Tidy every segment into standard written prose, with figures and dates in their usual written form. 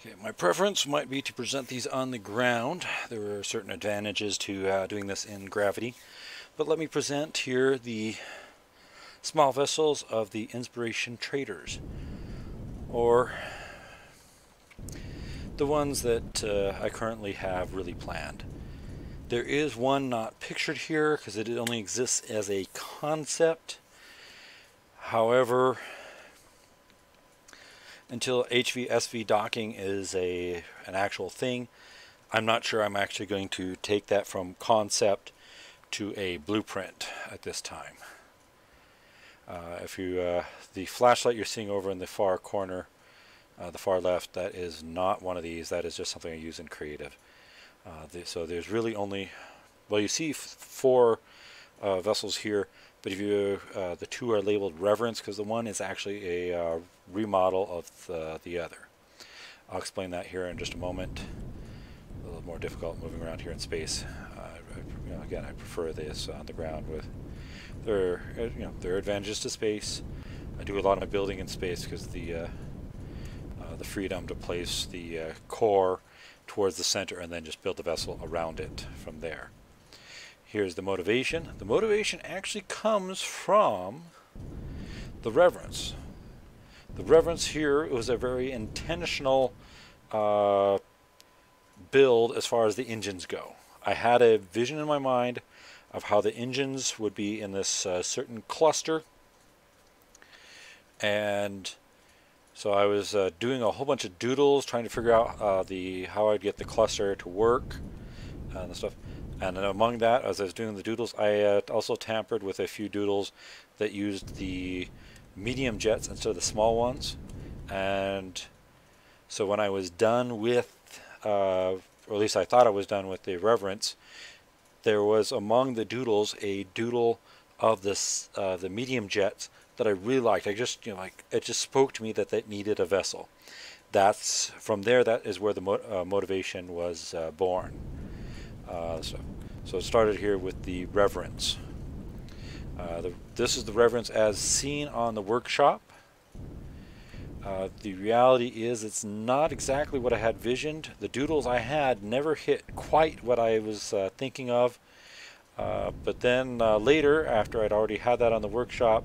Okay, my preference might be to present these on the ground. There are certain advantages to doing this in gravity. But let me present here the small vessels of the Inspiration Traders, or the ones that I currently have really planned. There is one not pictured here because it only exists as a concept. However, until HV-SV docking is an actual thing, I'm not sure I'm actually going to take that from concept to a blueprint at this time. The flashlight you're seeing over in the far corner, the far left, that is not one of these. That is just something I use in creative. So there's really only, well, you see four vessels here, but if you the two are labeled Reverence because the one is actually a remodel of the other. I'll explain that here in just a moment. A little more difficult moving around here in space. Again, I prefer this on the ground. With there are advantages to space. I do a lot of my building in space because the freedom to place the core towards the center and then just build the vessel around it from there. Here's the motivation. The motivation actually comes from the Reverence. The Reverence here was a very intentional build as far as the engines go. I had a vision in my mind of how the engines would be in this certain cluster, and so I was doing a whole bunch of doodles trying to figure out how I'd get the cluster to work and stuff. And then among that, as I was doing the doodles, I also tampered with a few doodles that used the medium jets instead of the small ones. And so when I was done with, or at least I thought I was done with the Reverence, there was among the doodles a doodle of this the medium jets that I really liked. I just, it just spoke to me that it needed a vessel. That's from there. That is where the motivation was born. So it started here with the Reverence. This is the Reverence as seen on the workshop. The reality is it's not exactly what I had visioned. The doodles I had never hit quite what I was thinking of. But then later, after I'd already had that on the workshop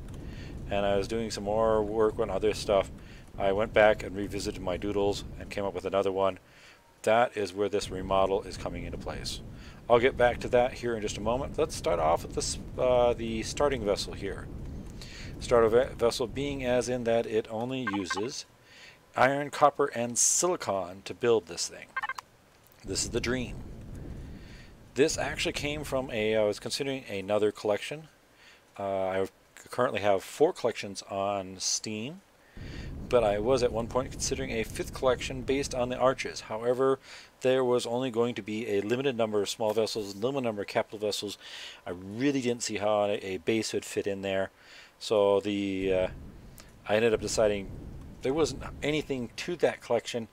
and I was doing some more work on other stuff, I went back and revisited my doodles and came up with another one. That is where this remodel is coming into place. I'll get back to that here in just a moment. Let's start off with this, the starting vessel here. Starter vessel being as in that it only uses iron, copper, and silicon to build this thing. This is the Dream. This actually came from I was considering another collection. I currently have 4 collections on Steam, but I was at one point considering a 5th collection based on the arches. However, there was only going to be a limited number of small vessels, limited number of capital vessels. I really didn't see how a base would fit in there. So I ended up deciding there wasn't anything to that collection.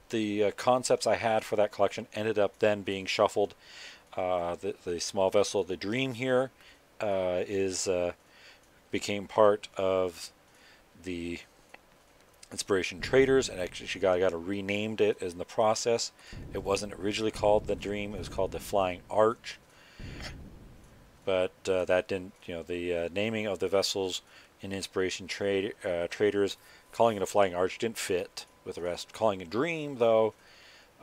The concepts I had for that collection ended up then being shuffled. The small vessel, the Dream here, became part of the Inspiration Traders, and actually she got renamed it in the process. It wasn't originally called the Dream; it was called the Flying Arch. But that didn't, the naming of the vessels in Inspiration Traders, calling it a Flying Arch didn't fit with the rest. Calling it Dream, though,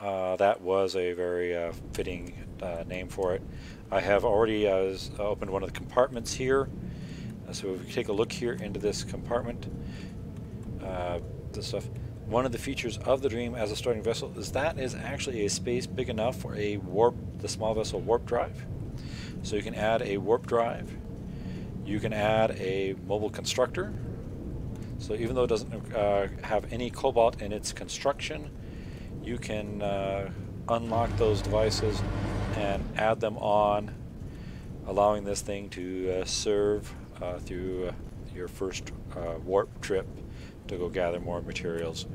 that was a very fitting name for it. I have already opened one of the compartments here. So if we take a look here into this compartment, this stuff. One of the features of the Dream as a starting vessel is that is actually a space big enough for a the small vessel warp drive. So you can add a warp drive. You can add a mobile constructor. So even though it doesn't have any cobalt in its construction, you can unlock those devices and add them on, allowing this thing to serve through your first warp trip to go gather more materials.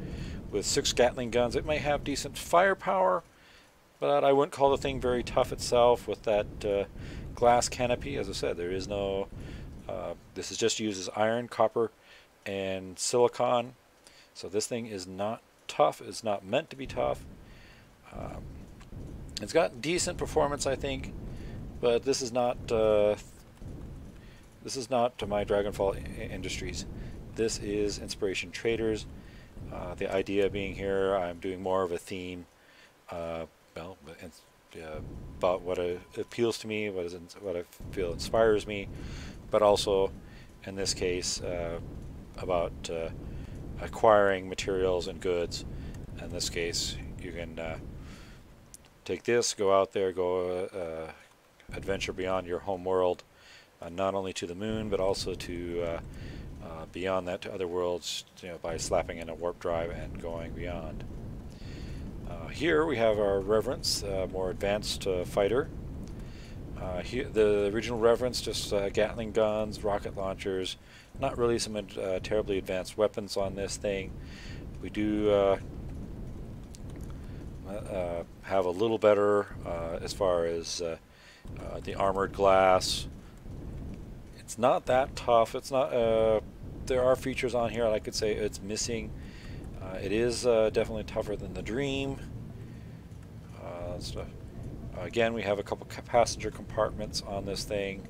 With 6 Gatling guns, it may have decent firepower, but I wouldn't call the thing very tough itself with that glass canopy. As I said, there is no, this is just uses iron, copper, and silicon. So this thing is not tough. It's not meant to be tough. It's got decent performance, I think, but this is not my Dragonfall Industries. This is Inspiration Traders. The idea being here, I'm doing more of a theme, well, about what appeals to me, what I feel inspires me, but also, in this case, about acquiring materials and goods. In this case, you can take this, go out there, go adventure beyond your home world, not only to the moon, but also to beyond that to other worlds, by slapping in a warp drive and going beyond. Here we have our Reverence, more advanced fighter. Here, the original Reverence, just Gatling guns, rocket launchers, not really some terribly advanced weapons on this thing. We do have a little better as far as the armored glass. It's not that tough. It's not. There are features on here I could say it's missing. It is definitely tougher than the Dream. Stuff. Again, we have a couple passenger compartments on this thing.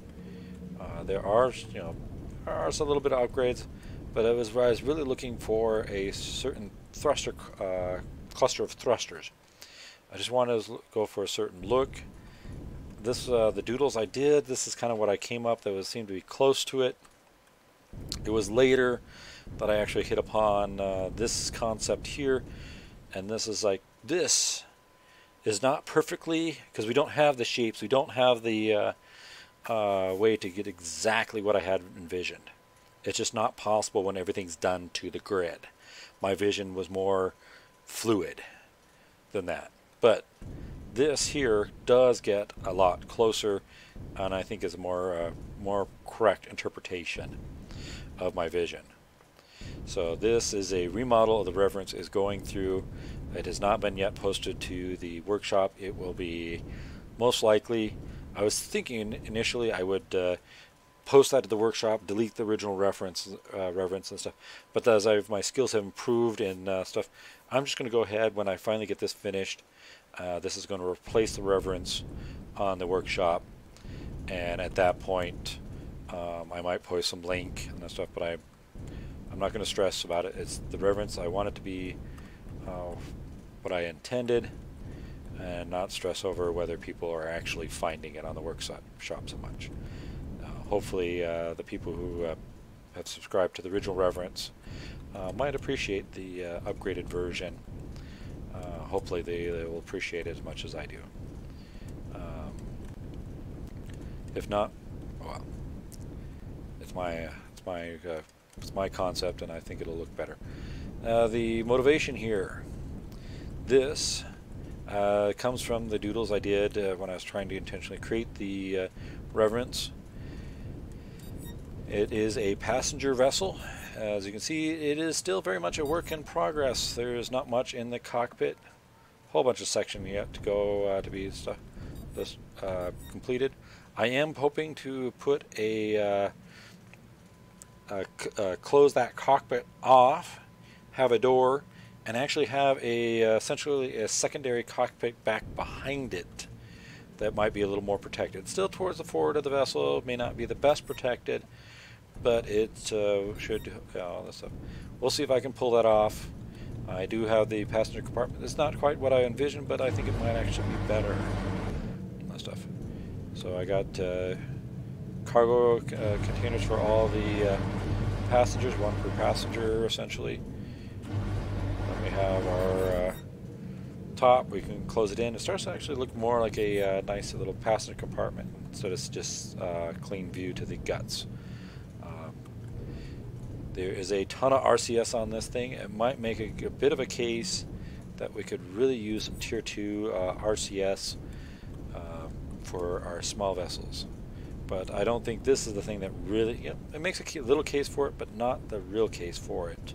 There are, a little bit of upgrades, but I was really looking for a certain thruster cluster of thrusters. I just wanted to go for a certain look. This, the doodles I did, this is kind of what I came up that seemed to be close to it. It was later that I actually hit upon this concept here, and this is like, this is not perfectly, because we don't have the shapes, we don't have the way to get exactly what I had envisioned. It's just not possible when everything's done to the grid. My vision was more fluid than that. But this here does get a lot closer, and I think is a more correct interpretation of my vision. So this is a remodel of the Reverence is going through. It has not been yet posted to the workshop. It will be most likely. I was thinking initially I would post that to the workshop, delete the original Reverence and stuff. But as my skills have improved and stuff, I'm just going to go ahead when I finally get this finished. This is going to replace the Reverence on the workshop, and at that point, I might post some link and that stuff. But I'm not going to stress about it. It's the Reverence. I want it to be what I intended, and not stress over whether people are actually finding it on the workshop so much. Hopefully the people who have subscribed to the original Reverence might appreciate the upgraded version. Hopefully they will appreciate it as much as I do. If not, well, it's my concept, and I think it'll look better. The motivation here, this comes from the doodles I did when I was trying to intentionally create the Reverence. It is a passenger vessel. As you can see, it is still very much a work in progress. There is not much in the cockpit. A whole bunch of section yet to go to be completed. I am hoping to put close that cockpit off, have a door, and actually have essentially a secondary cockpit back behind it that might be a little more protected. Still towards the forward of the vessel, may not be the best protected, but it should. This stuff. We'll see if I can pull that off. I do have the passenger compartment. It's not quite what I envisioned, but I think it might actually be better. That stuff. So I got cargo containers for all the passengers, one per passenger essentially. Then we have our top. We can close it in. It starts to actually look more like a nice little passenger compartment instead of just clean view to the guts. There is a ton of RCS on this thing. It might make a bit of a case that we could really use some tier 2 RCS for our small vessels. But I don't think this is the thing that really, it makes a little case for it, but not the real case for it.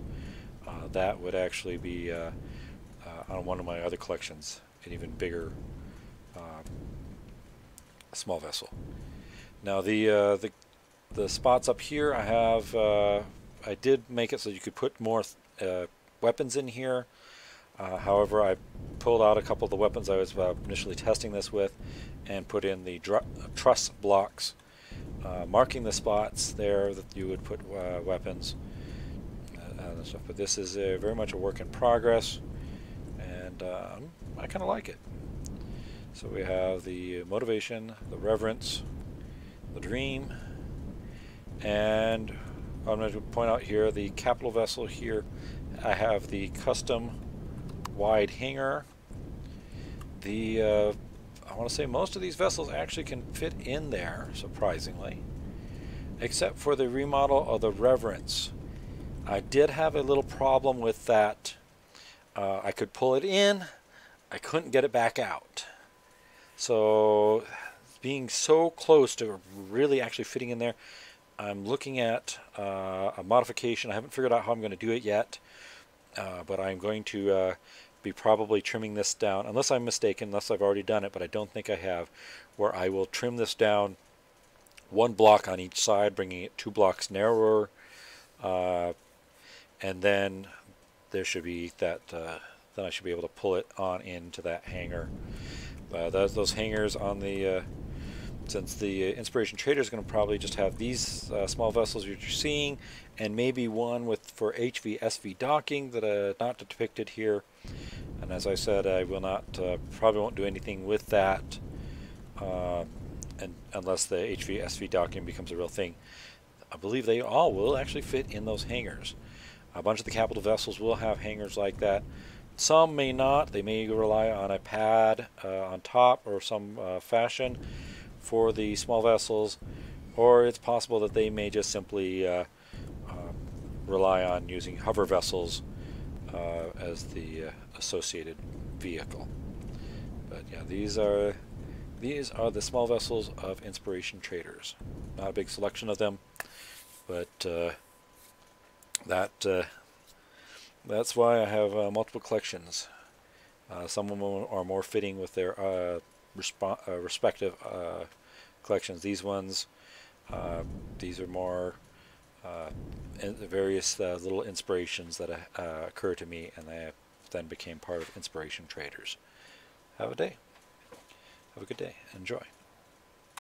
That would actually be on one of my other collections, an even bigger small vessel. Now the spots up here, I have I did make it so you could put more weapons in here. However, I pulled out a couple of the weapons I was initially testing this with and put in the truss blocks, marking the spots there that you would put weapons and stuff. But this is very much a work in progress, and I kind of like it. So we have the motivation, the reverence, the dream, and I'm going to point out here the capital vessel here. I have the custom wide hanger. I want to say most of these vessels actually can fit in there, surprisingly, except for the remodel of the Reverence. I did have a little problem with that. I could pull it in, I couldn't get it back out. So being so close to really actually fitting in there, I'm looking at a modification. I haven't figured out how I'm going to do it yet, but I'm going to be probably trimming this down, unless I'm mistaken, unless I've already done it, but I don't think I have, where I will trim this down 1 block on each side, bringing it 2 blocks narrower, and then there should be that, then I should be able to pull it on into that hanger. Those hangers on the, since the Inspiration Trader is going to probably just have these small vessels you're seeing, and maybe one with for HV/SV docking that are not depicted here. And as I said, I will not, probably won't do anything with that, and unless the HV/SV docking becomes a real thing. I believe they all will actually fit in those hangers. A bunch of the capital vessels will have hangers like that. Some may not. They may rely on a pad on top or some fashion for the small vessels, or it's possible that they may just simply rely on using hover vessels as the associated vehicle. But yeah, these are the small vessels of Inspiration Traders. Not a big selection of them, but that's why I have multiple collections. Some of them are more fitting with their respective collections. These ones, these are more various little inspirations that occur to me, and they then became part of Inspiration Traders. Have a good day. Enjoy.